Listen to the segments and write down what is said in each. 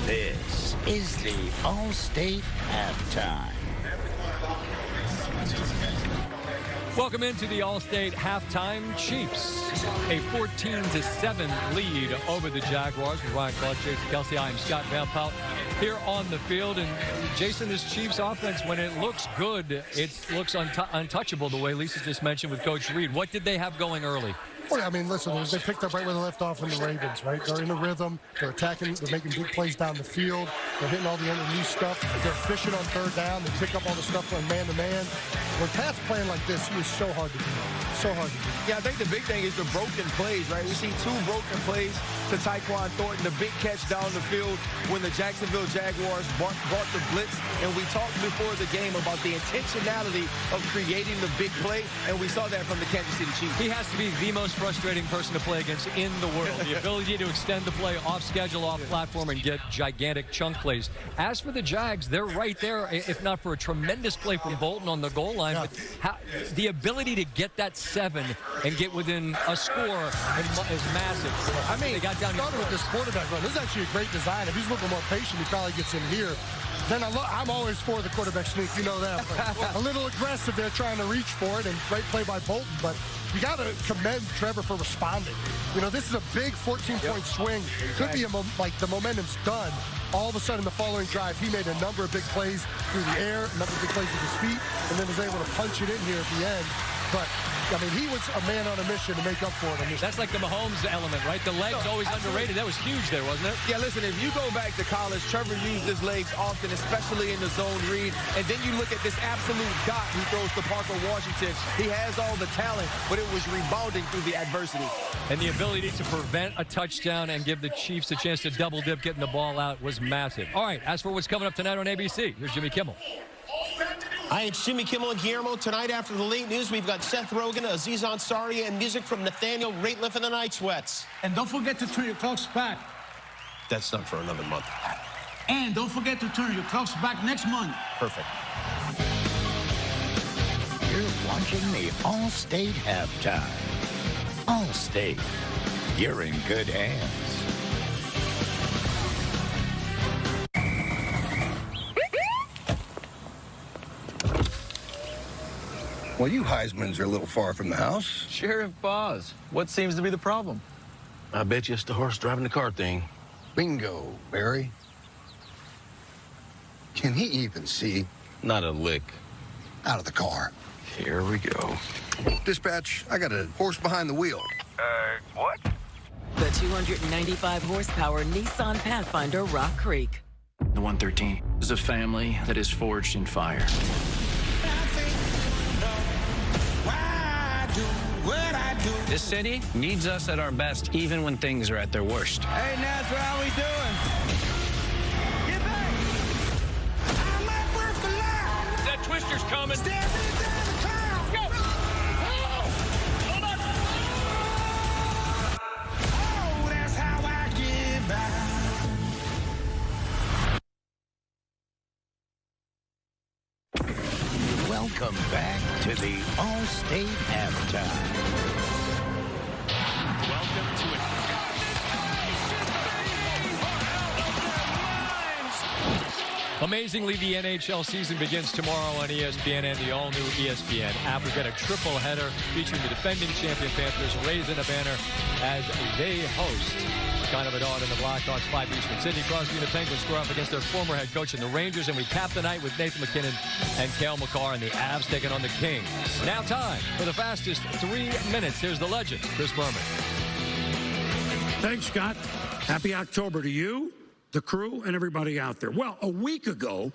This is the Allstate Halftime. Welcome into the Allstate Halftime. Chiefs, a 14-7 lead over the Jaguars. With Ryan Clark, Jason Kelsey. I am Scott Van Pelt here on the field. And Jason, this Chiefs offense, when it looks good, it looks untouchable the way Lisa just mentioned with Coach Reed. What did they have going early? Well, I mean, listen, they picked up right where they left off in the Ravens, right? They're in a rhythm. They're attacking. They're making big plays down the field. They're hitting all the underneath stuff. They're efficient on third down. They pick up all the stuff on man-to-man. When Pat's playing like this, he is so hard to beat. So hard to beat. Yeah, I think the big thing is the broken plays, right? We see two broken plays to Tyquan Thornton, the big catch down the field when the Jacksonville Jaguars brought the blitz. And we talked before the game about the intentionality of creating the big play, and we saw that from the Kansas City Chiefs. He has to be the most frustrating person to play against in the world. The ability to extend the play off schedule, off platform, and get gigantic chunk plays. As for the Jags, they're right there, if not for a tremendous play from Bolton on the goal line. Yeah. But the ability to get that 7 and get within a score is massive. I mean, they got down started with this quarterback run. This is actually a great design. If he's a little more patient, he probably gets in here. Then I'm always for the quarterback sneak. You know that. But a little aggressive there trying to reach for it, and great play by Bolton. But you got to commend Trevor for responding. You know, this is a big 14-point swing. Could be like the momentum's done. All of a sudden, the following drive, he made a number of big plays through the air, a number of big plays with his feet, and then was able to punch it in here at the end. But, I mean, he was a man on a mission to make up for it. That's like the Mahomes element, right? The legs always underrated. That was huge there, wasn't it? Yeah, listen, if you go back to college, Trevor used his legs often, especially in the zone read. And then you look at this absolute dot he throws to Parker Washington. He has all the talent, but it was rebounding through the adversity. And the ability to prevent a touchdown and give the Chiefs a chance to double dip getting the ball out was massive. All right, as for what's coming up tonight on ABC, here's Jimmy Kimmel. Hi, it's Jimmy Kimmel and Guillermo. Tonight after the late news, we've got Seth Rogen, Aziz Ansari, and music from Nathaniel Rateliff and the Night Sweats. And don't forget to turn your clocks back. That's not for another month. And don't forget to turn your clocks back next month. Perfect. You're watching the Allstate Halftime. Allstate, you're in good hands. Well, you Heismans are a little far from the house. Sheriff Boz, what seems to be the problem? I bet you it's the horse driving the car thing. Bingo, Barry. Can he even see? Not a lick. Out of the car. Here we go. Dispatch, I got a horse behind the wheel. What? The 295 horsepower Nissan Pathfinder Rock Creek. The 113 is a family that is forged in fire. This city needs us at our best, even when things are at their worst. Hey, Nazar, how we doing? Get back! I might work the line. That twister's coming. Stand me down the cloud. Go! Oh, that's how I get by. Welcome back to the Allstate Halftime. Welcome to it. Amazingly, the NHL season begins tomorrow on ESPN and the all-new ESPN app. We've got a triple header featuring the defending champion Panthers raising a banner as they host kind of a dog in the Blackhawks 5 Eastern. Sidney Crosby and the Penguins square off against their former head coach in the Rangers, and we cap the night with Nathan McKinnon and Cale Makar, and the Avs taking on the Kings. Now time for the fastest 3 minutes. Here's the legend, Chris Berman. Thanks, Scott. Happy October to you, the crew, and everybody out there. Well, a week ago,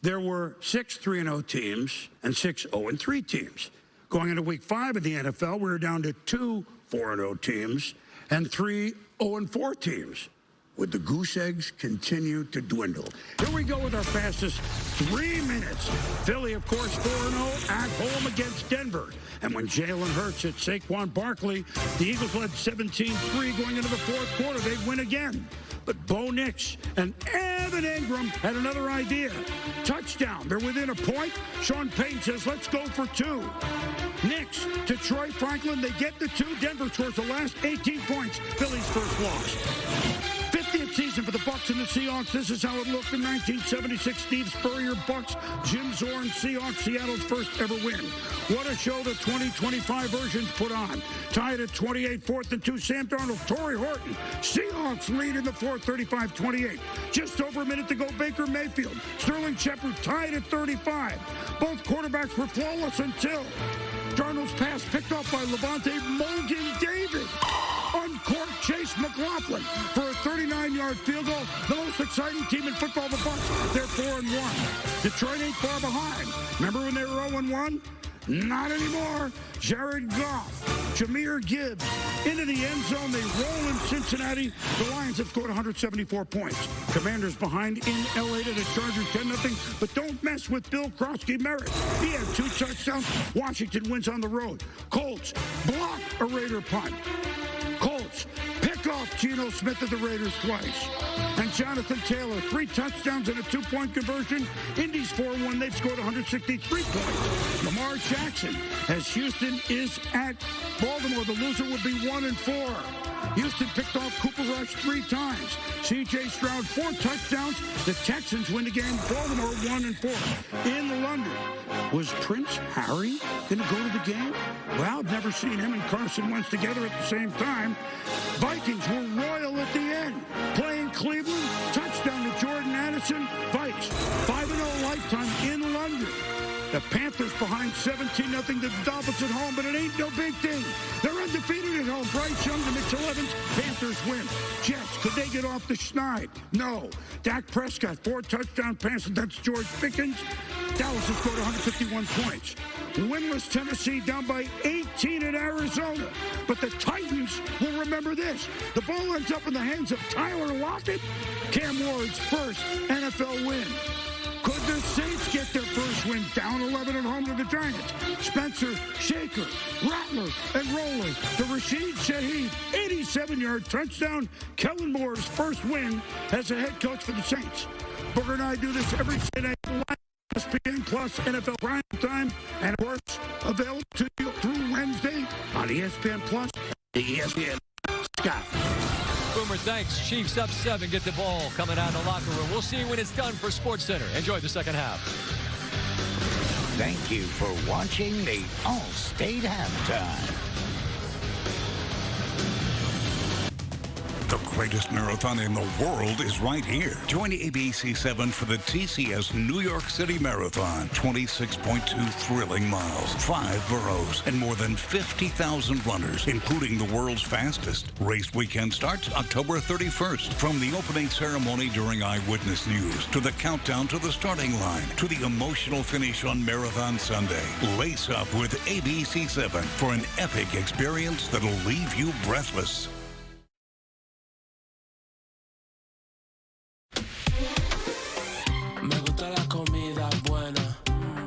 there were 6 3-0 teams and 6 0-3 teams. Going into week 5 of the NFL, we were down to 2 4-0 teams and 3 0-4 teams. Would the goose eggs continue to dwindle? Here we go with our fastest 3 minutes. Philly, of course, 4-0 at home against Denver. And when Jalen Hurts hit Saquon Barkley, the Eagles led 17-3 going into the fourth quarter. They'd win again. But Bo Nix and Evan Ingram had another idea. Touchdown. They're within a point. Sean Payton says, let's go for 2. Nix to Troy Franklin. They get the 2. Denver scores the last 18 points. Philly's first loss. 50th season for the Bucs and the Seahawks. This is how it looked in 1976. Steve Spurrier, Bucs, Jim Zorn, Seahawks, Seattle's first ever win. What a show the 2025 versions put on. Tied at 28, 4th and 2. Sam Darnold, Torrey Horton. Seahawks lead in the fourth, 35-28. Just over a minute to go, Baker Mayfield. Sterling Shepard tied at 35. Both quarterbacks were flawless until Darnold's pass picked off by Levante Mogan David. Uncorked Chase McLaughlin for a 39-yard field goal. The most exciting team in football, the Bucs. They're 4-1. Detroit ain't far behind. Remember when they were 0-1? Not anymore. Jared Goff, Jahmyr Gibbs into the end zone. They roll in Cincinnati. The Lions have scored 174 points. Commanders behind in L.A. to the Chargers 10-0. But don't mess with Bill Krosky-Merritt. He had 2 touchdowns. Washington wins on the road. Colts block a Raider punt. Colts pick off Geno Smith of the Raiders twice. And Jonathan Taylor, 3 touchdowns and a 2-point conversion. Indy's 4-1. They've scored 163 points. Lamar Jackson, as Houston is at Baltimore, the loser would be 1-4. Houston picked off Cooper Rush 3 times. C.J. Stroud, 4 touchdowns. The Texans win the game. Baltimore 1-4. In London, was Prince Harry going to go to the game? Well, I've never seen him and Carson Wentz together at the same time. Vikings were royal at the end. Playing Cleveland, touchdown to Jordan Addison. Vikes, 5-0 lifetime in London. The Panthers behind 17-0 to the Dolphins at home, but it ain't no big thing. They're undefeated at home. Bryce Young to Mitchell Evans. Panthers win. Jets, could they get off the schneid? No. Dak Prescott, 4 touchdown passes. That's George Pickens. Dallas has scored 151 points. Winless Tennessee down by 18 at Arizona. But the Titans will remember this. The ball ends up in the hands of Tyler Lockett. Cam Ward's first NFL win. Could the Saints get their first win? Down 11 at home to the Giants. Spencer, Shaker, Rattler, and Rowley. To Rashid Shaheed, 87-yard touchdown. Kellen Moore's first win as a head coach for the Saints. Booker and I do this every Sunday night. ESPN Plus NFL Prime Time, and of course, available to you through Wednesday on ESPN Plus, the ESPN Scott. Boomer, thanks. Chiefs up 7. Get the ball coming out of the locker room. We'll see you when it's done for SportsCenter. Enjoy the second half. Thank you for watching the Allstate Halftime. The greatest marathon in the world is right here. Join ABC7 for the TCS New York City Marathon. 26.2 thrilling miles, 5 boroughs, and more than 50,000 runners, including the world's fastest. Race weekend starts October 31st. From the opening ceremony during Eyewitness News, to the countdown to the starting line, to the emotional finish on Marathon Sunday. Lace up with ABC7 for an epic experience that'll leave you breathless. Me gusta la comida buena,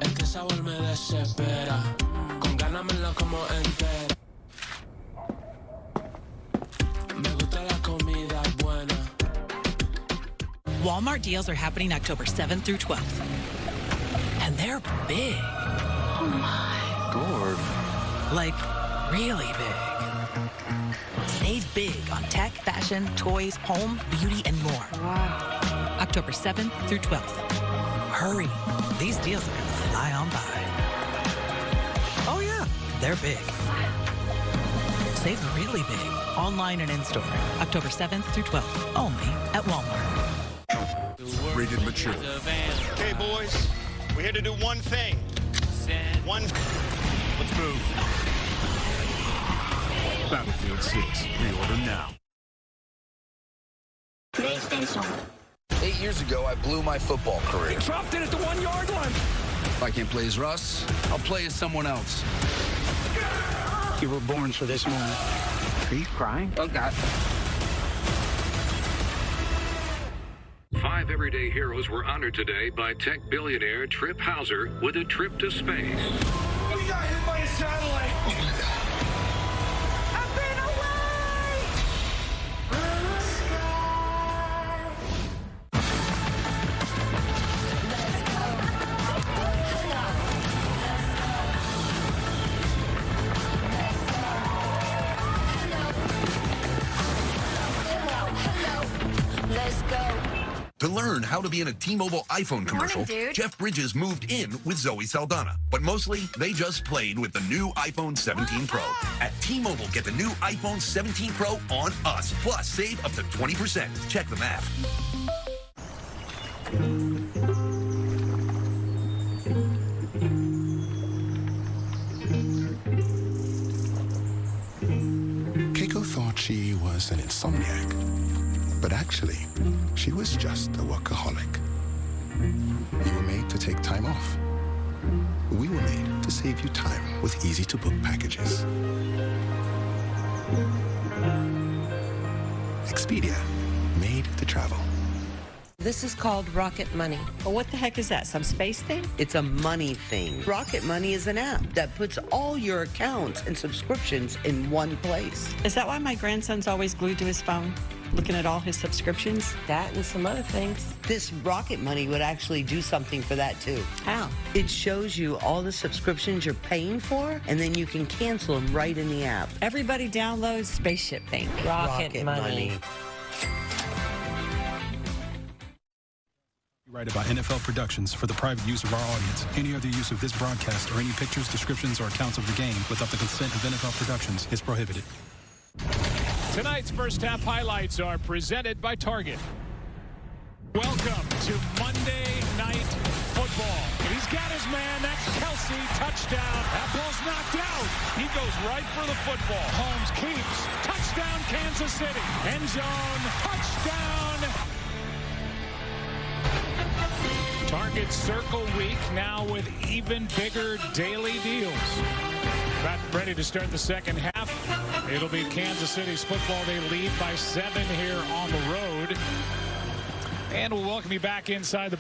el que sabor me desespera, con ganas me la como entera. Me gusta la comida buena. Walmart deals are happening October 7th through 12th. And they're big. Oh my. Gord. Like, really big. Save big on tech, fashion, toys, home, beauty, and more. Wow. October 7th through 12th. Hurry. These deals are going to fly on by. Oh, yeah. They're big. Save really big. Online and in-store. October 7th through 12th. Only at Walmart. Rated mature. Okay, boys. We're here to do one thing. Let's move. Battlefield 6. Pre-order now. PlayStation. 8 years ago, I blew my football career. He dropped it at the 1-yard line. If I can't play as Russ, I'll play as someone else. You were born for this moment. Are you crying? Oh, God. 5 everyday heroes were honored today by tech billionaire Trip Hauser with a trip to space. We got hit by a satellite. Oh, my God. I've been away. To learn how to be in a T-Mobile iPhone commercial, Jeff Bridges moved in with Zoe Saldana. But mostly, they just played with the new iPhone 17 Pro. At T-Mobile, get the new iPhone 17 Pro on us. Plus, save up to 20%. Check the math. Keiko thought she was an insomniac. But actually, she was just a workaholic. You were made to take time off. We were made to save you time with easy-to-book packages. Expedia, made to travel. This is called Rocket Money. Well, what the heck is that, some space thing? It's a money thing. Rocket Money is an app that puts all your accounts and subscriptions in one place. Is that why my grandson's always glued to his phone, looking at all his subscriptions? That and some other things. This Rocket Money would actually do something for that, too. How? It shows you all the subscriptions you're paying for, and then you can cancel them right in the app. Everybody downloads Spaceship Thing. Rocket Money. Write about NFL Productions for the private use of our audience. Any other use of this broadcast or any pictures, descriptions, or accounts of the game without the consent of NFL Productions is prohibited. Tonight's first half highlights are presented by Target. Welcome to Monday Night Football. He's got his man. That's Kelsey. Touchdown. That ball's knocked out. He goes right for the football. Holmes keeps. Touchdown, Kansas City. End zone. Touchdown. Target Circle Week now with even bigger daily deals. About ready to start the second half. It'll be Kansas City's football. They lead by 7 here on the road. And we'll welcome you back inside the